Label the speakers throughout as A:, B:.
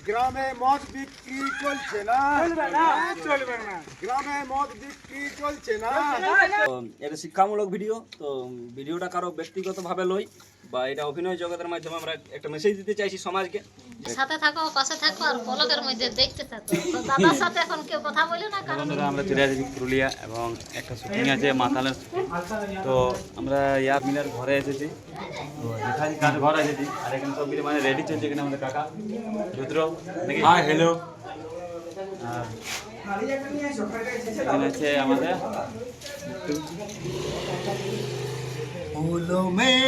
A: গ্রামে মদ বিক্রি চলছে না, চলবে না। গ্রামে মদ বিক্রি চলছে না।
B: এটা শিক্ষামূলক ভিডিও, তো ভিডিওটা কারো ব্যক্তিগতভাবে লই বা এটা অভিনয় জগতের মাধ্যমে আমরা একটা মেসেজ দিতে চাইছি সমাজকে।
C: সাথে থাকো, পাশে থাকো আর পলকের মধ্যে দেখতে থাকো। তো দাদার সাথে এখন কেউ কথা বলে না, কারণ
D: বন্ধুরা আমরা চলে আসি পুরুলিয়া এবং একটা শুটিং আছে মাতালের শুটিং। তো আমরা ইয়ার মিলের ঘরে এসেছি, তো যেখানে কার ঘর এসেছি আর এখানে সব মিলে মানে রেডি চলছে। এখানে আমাদের কাকা রুদ্র, হাই হ্যালো। এখানে আছে আমাদের
A: फूलों में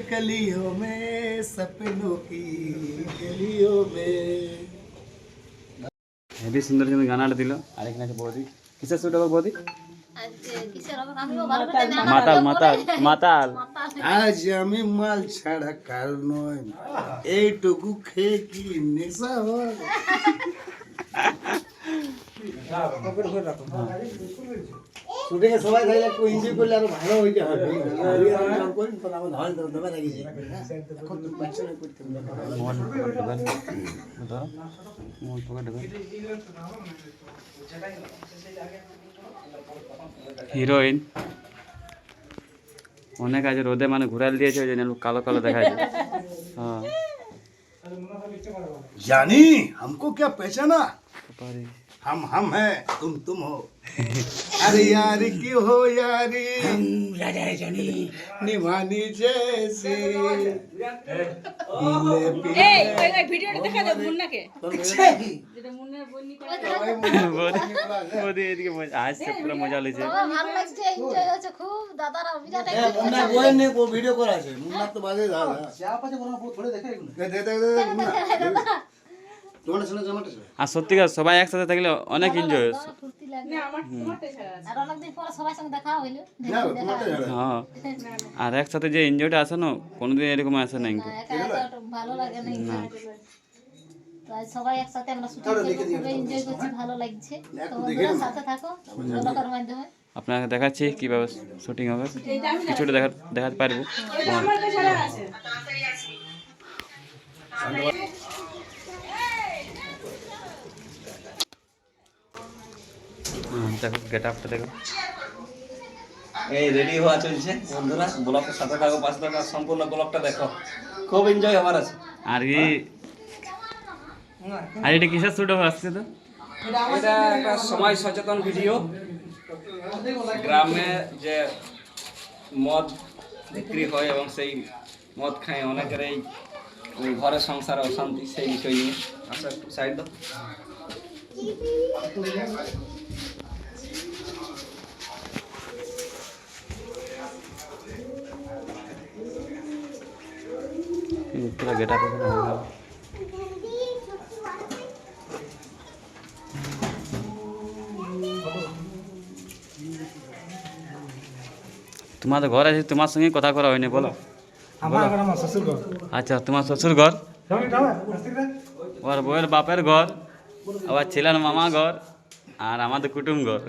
A: कलियों में सपनों की गलियों में।
D: হেভি সুন্দর সুন্দর গানাটা দিল। আর এখানে আছে বৌদি। কিসের শুট হবে বৌদি?
C: কিসের হবে আমিও ভালো করে জানি না।
D: মাতাল মাতাল মাতাল।
A: আজ আমি মাল ছাড়া কার নয়, এইটুকু খেয়ে কি নেশা হয়। শুটিংয়ে সবাই থাকলে একটু এনজয় করলে আরো ভালো হইতে হবে।
D: হিরোইন অনেক আছে, রোদে মানে ঘুরাল দিয়েছে, ওই জন্য কালো কালো দেখা যায়। হ্যাঁ
A: जानी हमको क्या पहचाना, हम हैं तुम हो। अरे यार की हो यारी, राजा है जानी निभानी जैसी।
E: ভিডিওটা দেখা দাও মুন্নাকে।
D: বৌদি এদিকে আসছে, পুরো মজা লেগেছে।
C: আমার ভালো লাগছে, এনজয় হচ্ছে খুব। দাদারা বিরাট
A: मुन्ना बोल ने वो वीडियो करा है, मुन्ना तो बाजे दादा क्या पाछे कोना थोड़े देखे
C: দাদা
A: তোমার শুনে জমাতে
D: আর সত্যিকার সবাই একসাথে থাকলে অনেক এনজয় হয়।
C: ফুর্তি লাগে।
E: না আমার তোমারটা ছাড়া আছে।
C: আর অনেকদিন পরে সবার সঙ্গে দেখা হইলো।
A: না তোমারটা জানা
D: হ্যাঁ, আর একসাথে যে এনজয়টা আসে না, কোনোদিন এরকম আসে না কিন্তু।
C: একা একা তো ভালো লাগে না। তো আজ সবাই একসাথে আমরা শুটিং করতে খুব এনজয় করছি, ভালো লাগছে। তো বন্ধুরা সাথে থাকো পলকের মাধ্যমে।
D: আপনাকে দেখাচ্ছি কীভাবে শুটিং হবে, কিছুটা দেখাতে পারবো।
E: আমারটা ছাড়া আছে।
D: দেখো গেট আপটা দেখো।
B: এই রেডি হওয়া চলছে বন্ধুরা, ব্লগের সাথে থাকো, পাশে থাকো, সম্পূর্ণ ব্লগটা দেখো, খুব এনজয় হবার আছে।
D: আর এটা কিসের শুট হবে আসছে তো?
B: এটা একটা সমাজ সচেতন ভিডিও। গ্রামে যে মদ বিক্রি হয় এবং সেই মদ খায় অনেকের এই ঘরের সংসারে অশান্তি, সেই বিষয় নিয়ে। আচ্ছা একটু সাইড দাও।
D: পুরো গেট আপ তোমাদের ঘর আছে, তোমার সঙ্গে কথা করা হয়নি বলো। আচ্ছা, তোমার শ্বশুর ঘর, ওর বউয়ের বাপের ঘর, আবার ছেলের মামা ঘর, আর আমাদের কুটুম ঘর।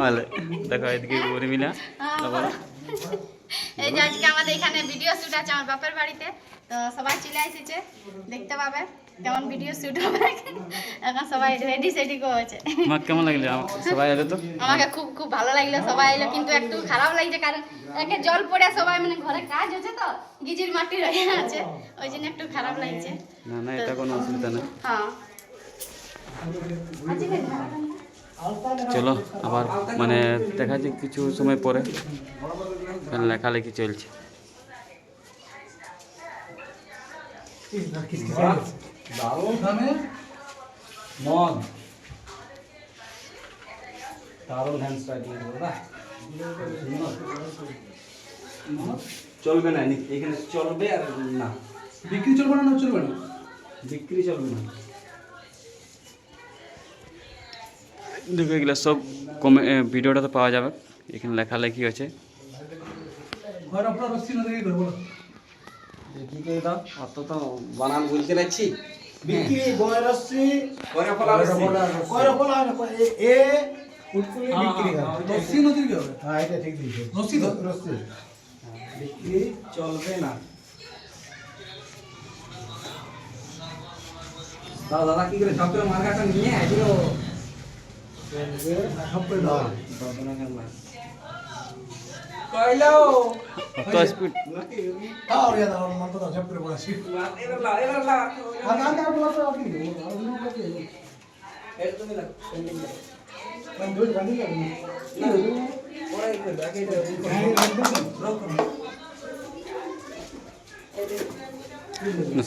D: বলে দেখো এদিকে উর্মিলা বলো।
F: এই যে আজকে আমাদের এখানে ভিডিও শুট আছে আমার বাপের বাড়িতে, তো সবাই চলে এসেছে, দেখতে পাবে কেমন ভিডিও শুট হবে। এখন সবাই রেডি সেডি করেছে।
D: তোমার কেমন লাগলো সবাই এলো তো?
F: আমাকে খুব খুব ভালো লাগলো, সবাই এলো, কিন্তু একটু খারাপ লাগছে কারণ একে জল পড়ে সবাই মানে ঘরে কাজ হচ্ছে তো গিজির মাটি রয়ে আছে, ওই জন্য একটু খারাপ লাগছে।
D: না না, এটা কোনো অসুবিধা নেই।
F: হ্যাঁ
D: চলো আবার মানে দেখা যায় কিছু সময় পরে, লেখালেখি চলছে।
B: মদ দারুণ হ্যান্ড স্ট্রাইকিং চলবে না এখানে, চলবে আর না
A: বিক্রি চলবে না, চলবে না
B: বিক্রি চলবে না।
D: দেখো এগুলো সব কমে ভিডিওটা তো পাওয়া যাবে, এখানে লেখালেখি আছে।
B: কি করে দাও, অত তো বানান বলতে পারছি।
A: বিক্রি গয় রশ্মি
B: করে ফলা
A: কয়রা বলা হয় না এ উৎকুলি বিক্রি হয়। রশ্মি নদীর কি হবে? হ্যাঁ এটা ঠিক দিয়েছে, রশ্মি তো রশ্মি
B: বিক্রি চলবে না। দাদা কি করে ঝপ করে মার্কাটা নিয়ে আসছিল কইলো
D: কত স্পিড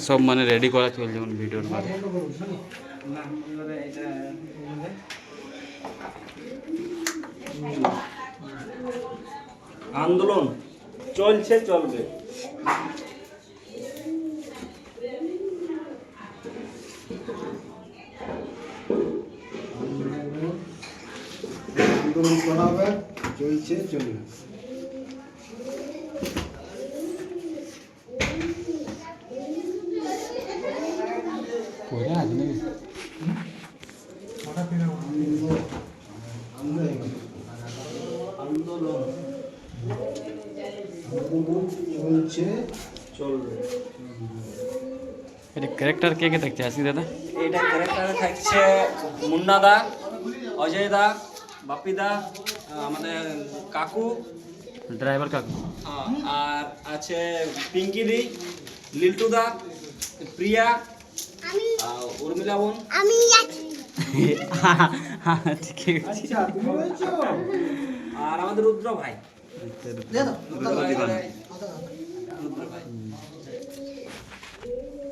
D: সব মানে রেডি করা চলছে যেমন ভিডিওর মাঝে
B: আন্দোলন চলছে চলবে
A: আন্দোলন করা হবে, চলছে চলবে। চলছে চলবে।
D: এটা ক্যারেক্টার কে কে থাকছে আসি দাদা?
B: এটা ক্যারেক্টারে থাকছে মুন্না দা, অজয় দা, বাপি দা, আমাদের কাকু,
D: ড্রাইভার কাকু
B: আর আছে পিঙ্কি দি, লিল্টু দা, প্রিয়া, উর্মিলা বোন,
D: ঠিক আছে
B: আর আমাদের রুদ্র ভাই।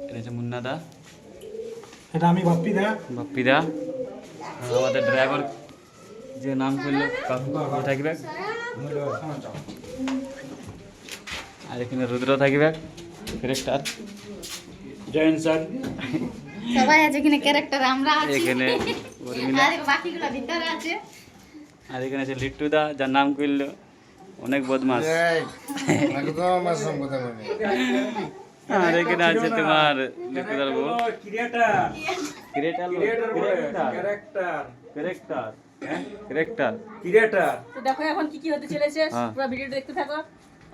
D: এটা হচ্ছে মুন্না দা,
A: এটা আমি বাপ্পি দা।
D: বাপ্পি দা, আর আমাদের ড্রাইভার যে নাম করলো কাকু থাকবে, আর এখানে রুদ্র থাকবে ক্যারেক্টার জয়েন স্যার,
F: সবাই আছে এখানে ক্যারেক্টার, আমরা আছি
D: এখানে উর্মিলা,
F: আর বাকিগুলো ভিতরে আছে।
D: আর এখানে আছে লিট্টু দা যার নাম করলো অনেক বদমাস,
A: একদম আসম কথা বলি।
D: আর এখানে আছে তোমার লিট্টু দার বউ ক্রিয়েটার
E: তো দেখো এখন কি কি হতে চলেছে,
D: হ্যাঁ।
E: পুরো ভিডিওটা দেখতে থাকো,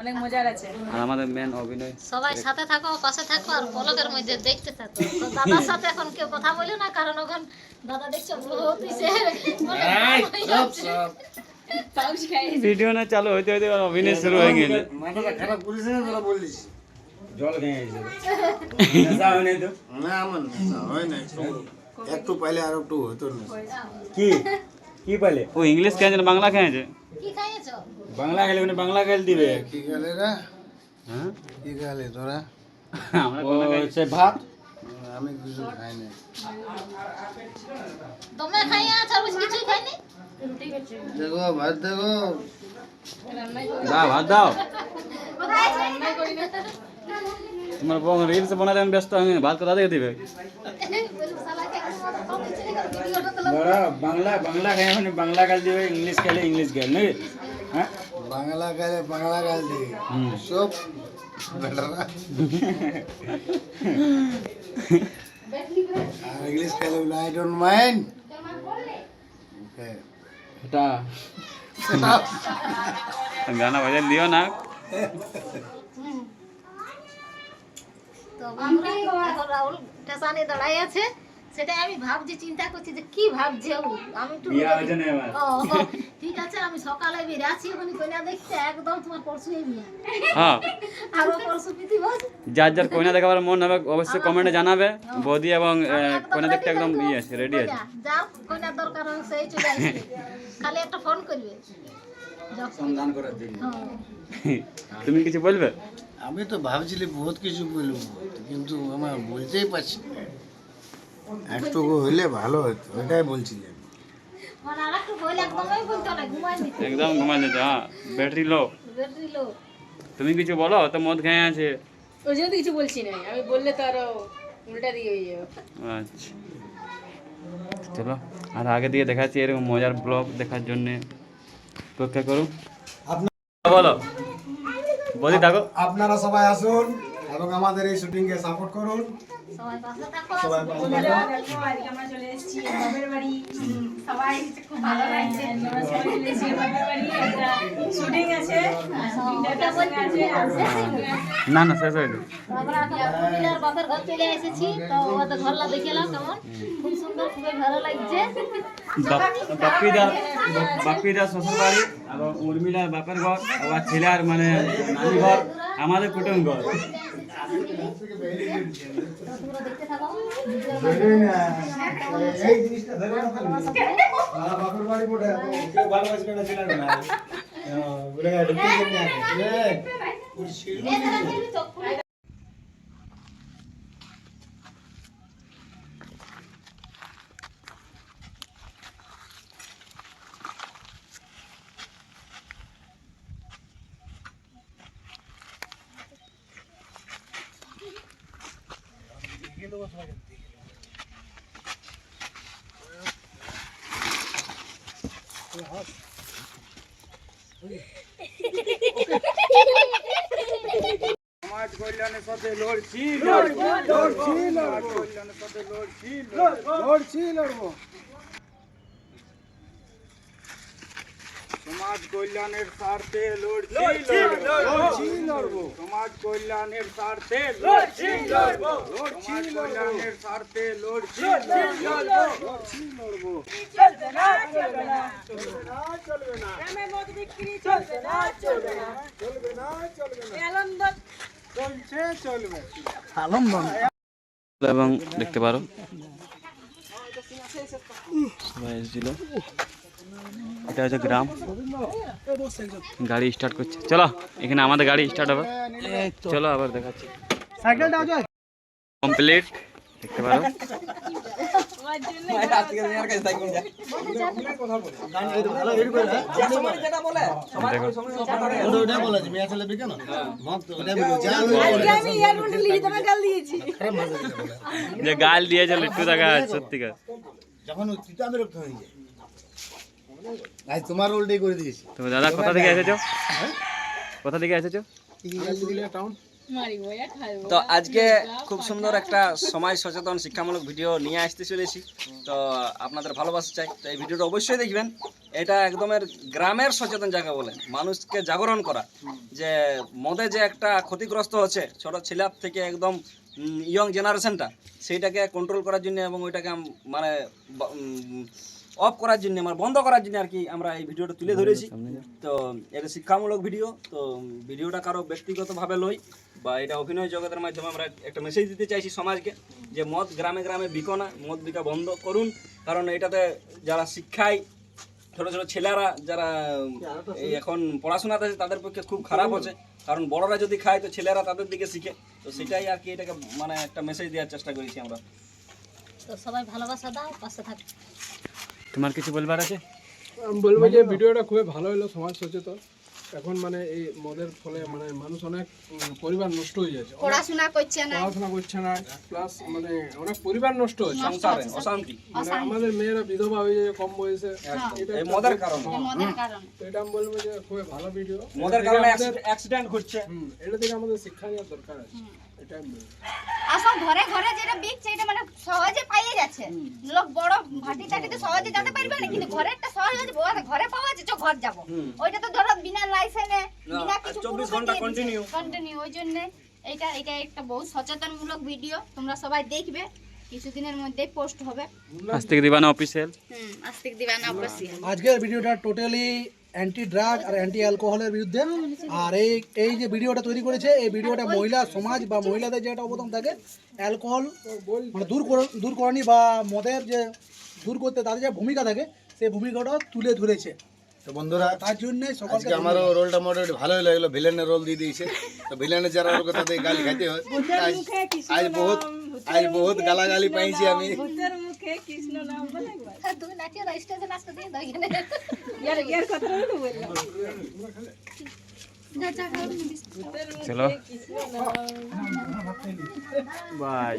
E: অনেক মজার আছে।
D: আর আমাদের মেন অভিনয়
C: সবাই সাথে থাকো, পাশে থাকো, আর পলকের মধ্যে দেখতে থাকো। তো দাদার সাথে এখন কেউ কথা বলো না, কারণ ওখানে দাদা দেখছো বহুত ইসে
E: পাউচ খাই
D: ভিডিও না চালু হইতে হইতে ওর অভিনয় শুরু হয়ে গেছে।
A: মাথাটা খারাপ করিস না, তোরা বলিস।
B: জল খেয়ে গেছে নেশা হয় নাই তো?
A: না আমার নেশা হয় নাই, একটু পাইলে আর একটু হতো না।
B: কি কি পালে
D: ও ইংলিশ খেয়েছে না বাংলা খেয়েছে?
C: কি খাইয়েছো?
B: বাংলা খেলে উনি বাংলা খেলে দিবে।
A: কি গেলে রে,
D: হ্যাঁ
A: কি গেলে তোরা?
D: আমরা
B: ও
D: কোনটা খাইছি?
B: হচ্ছে ভাত,
A: আমি কিছু খাই নাই।
C: তোমরা খাইয়া আছো, আর কিছুই খাইনি?
A: দেখো ভাত দেখো,
D: দাও ভাত দাও।
C: কোথায় আছে?
D: তোমার বউ রিলস বানাতে আমি ব্যস্ত, আমি ভাত কোথা থেকে দিবে?
C: বলি শালাকে একদম কম ইচ্ছে করে ভিডিওটা তো
B: ধরো বাংলা বাংলা খেলে মানে বাংলা গাল দিবে, ইংলিশ খেলে ইংলিশ গাল নাকি? হ্যাঁ
A: বাংলা গালে বাংলা গাল দিই সব বেটারা, আর ইংলিশ খেলে বলে আই ডোন্ট মাইন্ড। ওকে
B: এটা
D: গানা বাজান দিও না।
C: তো আমরা এখন রাহুল টেসানে দাঁড়াই আছে, সেটাই আমি ভাবছি, চিন্তা করছি যে কি ভাবছে ও। আমি একটু
B: বিয়া হয়েছে না এবার?
C: ও, ঠিক আছে, আমি সকালে বেরিয়েছি ওখানে কইনা দেখতে, একদম তোমার পরশু এই বিয়া,
D: হ্যাঁ
C: আর ও পরশু প্রীতি বস।
D: যার যার কইনা দেখাবার মন হবে অবশ্যই কমেন্টে জানাবে। বৌদি এবং কইনা দেখতে একদম ইয়ে আছে, রেডি আছে।
C: যাও কইনার দরকার হয় সেই চলে আসবে, খালি একটা ফোন করবে যখন।
B: সন্ধান করার জন্য।
C: হ্যাঁ।
D: তুমি কিছু বলবে?
A: আমি তো ভাবছিলি বহুত কিছু বলবো, কিন্তু আমার বলতেই পারছি না। একটু হইলে ভালো হতো, ওইটাই বলছিলাম।
C: মানে আর একটু বলে একদমই বলতো না, ঘুমাই নিতে
D: একদম ঘুমাই যেতে। হ্যাঁ ব্যাটারি লো।
C: বেরিয়ে লো।
D: তুমি কিছু বলো, তো মদ খেয়ে আছে।
E: ওই জন্য তো কিছু বলছি না, আমি বললে তো আরো উল্টা দিয়ে হয়ে যাবে।
D: আচ্ছা চলো, আর আগে দিয়ে দেখাচ্ছি এরকম মজার ব্লগ দেখার জন্য অপেক্ষা করুন। বলো বৌদি থাকো।
A: আপনারা সবাই আসুন, এবং আমাদের এই শুটিংকে সাপোর্ট করুন।
C: সবাই পাশে থাকো।
A: সবাই পাশে থাকুন।
E: আমরা চলে এসেছি বাপের বাড়ি।
F: সবাই খুব ভালো লাগছে।
E: আমরা সবাই চলে এসেছি বাপের বাড়ি, একটা শুটিং আছে।
C: ওটা বলছি
D: না না শেষ হয়েছে।
C: আমরা এখন মিলার বাপের ঘর চলে এসেছি, তো ওদের ঘরটা দেখলাম কেমন, খুব সুন্দর, খুবই ভালো লাগছে।
D: বাপ্পিদার শ্বশুর বাড়ি এবং উর্মিলার বাপের ঘর, আবার ছেলের মানে নানি ঘর, আমাদের কুটুম ঘর।
C: তো তোমরা দেখতে থাকো।
A: এই জিনিসটা ধরে বাপের বাড়ি পড়ে কেউ ভালোবাসবে না, ছিল না বলে ঢুকে
B: সমাজ কল্যাণের সাথে লড়ছি
A: লড়বো
B: সমাজ কল্যাণের স্বার্থে লড়ছি সমাজ কল্যাণের স্বার্থে লড়ছি সমাজ কল্যাণের স্বার্থে লড়ছি
E: চলবে না, চলবে না, চলবে না। গ্রামে মদ বিক্রি চলবে না, চলবে না। এই আনন্দ
D: এবং দেখতে পারো সবাই এসেছিল। এটা হচ্ছে গ্রাম। গাড়ি স্টার্ট করছে, চলো এখানে আমাদের গাড়ি স্টার্ট হবে, চলো আবার দেখাচ্ছি। কমপ্লিট দেখতে পারো। যে গাল দিয়েছে লিট্টু দেখা সত্যিকার।
A: যখন আমি রক্ত হয়ে যায় আজ তোমার রোলটাই করে দিয়েছি।
D: তো দাদা কোথা থেকে এসেছো? কোথা থেকে এসেছো?
B: তো আজকে খুব সুন্দর একটা সমাজ সচেতন শিক্ষামূলক ভিডিও নিয়ে আসতে চলেছি। তো আপনাদের ভালোবাসা চাই, তো এই ভিডিওটা অবশ্যই দেখবেন। এটা একদমের গ্রামের সচেতন জায়গা বলে মানুষকে জাগরণ করা, যে মদে যে একটা ক্ষতিগ্রস্ত হচ্ছে ছোট ছেলে থেকে একদম ইয়ং জেনারেশনটা, সেইটাকে কন্ট্রোল করার জন্য এবং ওইটাকে মানে অফ করার জন্য, মানে বন্ধ করার জন্য আর কি আমরা এই ভিডিওটা তুলে ধরেছি। তো এটা শিক্ষামূলক ভিডিও, তো ভিডিওটা কারো ব্যক্তিগতভাবে লই বা এটা অভিনয় জগতের মাধ্যমে আমরা একটা মেসেজ দিতে চাইছি সমাজকে, যে মদ গ্রামে গ্রামে বিকো না, মদ বিকা বন্ধ করুন। কারণ এটাতে যারা শিক্ষায় ছোটো ছোটো ছেলেরা যারা এই এখন পড়াশোনাতে আছে তাদের পক্ষে খুব খারাপ হচ্ছে, কারণ বড়রা যদি খায় তো ছেলেরা তাদের দিকে শিখে। তো সেটাই আর কি, এটাকে মানে একটা মেসেজ দেওয়ার চেষ্টা করেছি আমরা।
C: তো সবাই ভালোবাসা দাও, পাশে থাকো।
D: তোমার কিছু বলবার আছে?
G: আমি বলবো যে ভিডিওটা খুবই ভালো হলো, সমাজ সচেতন। এখন মানে এই মদের ফলে মানে মানুষ অনেক পরিবার নষ্ট হয়ে যাচ্ছে,
F: পড়াশোনা করছে না,
G: প্লাস মানে অনেক পরিবার নষ্ট হচ্ছে,
B: সংসারে অশান্তি,
G: মানে আমাদের মেয়েরা বিধবা হয়ে যায় কম বয়সে, এটা
B: এই মদের কারণে।
G: তো এটা আমি বলবো যে খুবই ভালো ভিডিও।
B: মদের কারণে অ্যাক্সিডেন্ট ঘটছে,
G: এটা থেকে আমাদের শিক্ষা নেওয়ার দরকার আছে, এটা আমি বলবো।
F: আসল ঘরে ঘরে যেটা বিকছে এটা মানে সহজে পাইয়ে যাচ্ছে। লোক বড় ভাটি টাটিতে সহজে যেতে পারবে না, কিন্তু ঘরেরটা সহজে ঘরে পাওয়া যাচ্ছে, চো ঘর যাবো। ওইটা তো ধরো বিনা লাইসেন্সে বিনা কিছু
B: 24 ঘন্টা কন্টিনিউ।
F: ওই জন্য এটা একটা বহু সচেতনমূলক ভিডিও, তোমরা সবাই দেখবে, কিছুদিনের মধ্যেই পোস্ট হবে।
D: আস্তিক দিবানা অফিসিয়াল।
F: আস্তিক দিবানা অবশ্যই।
H: আজকের ভিডিওটা টোটালি অ্যান্টি ড্রাগ আর অ্যান্টি অ্যালকোহলের বিরুদ্ধে। আর এই যে ভিডিওটা তৈরি করেছে, এই ভিডিওটা মহিলা সমাজ বা মহিলাদের যেটা অবদান থাকে অ্যালকোহল মানে দূর করানি বা মদের যে দূর করতে তাদের যে ভূমিকা থাকে, সেই ভূমিকাটা তুলে ধরেছে।
A: তো বন্ধুরা
H: তার জন্য
A: আজকে আমারও রোলটা মোটামুটি ভালোই লাগলো, ভিলেনের রোল দিয়ে দিয়েছে। তো ভিলেনের যারা রোল তাদের গালি খাইতে হয়। আজ বহুত গালাগালি পাইছি আমি।
E: কৃষ্ণ নাম বলে একবার।
C: তুমি নাচিয়ে দাও, স্টেজে নাচতে দিয়ে দাও এখানে।
E: ইয়ার কথা বললাম।
D: চলো বাই।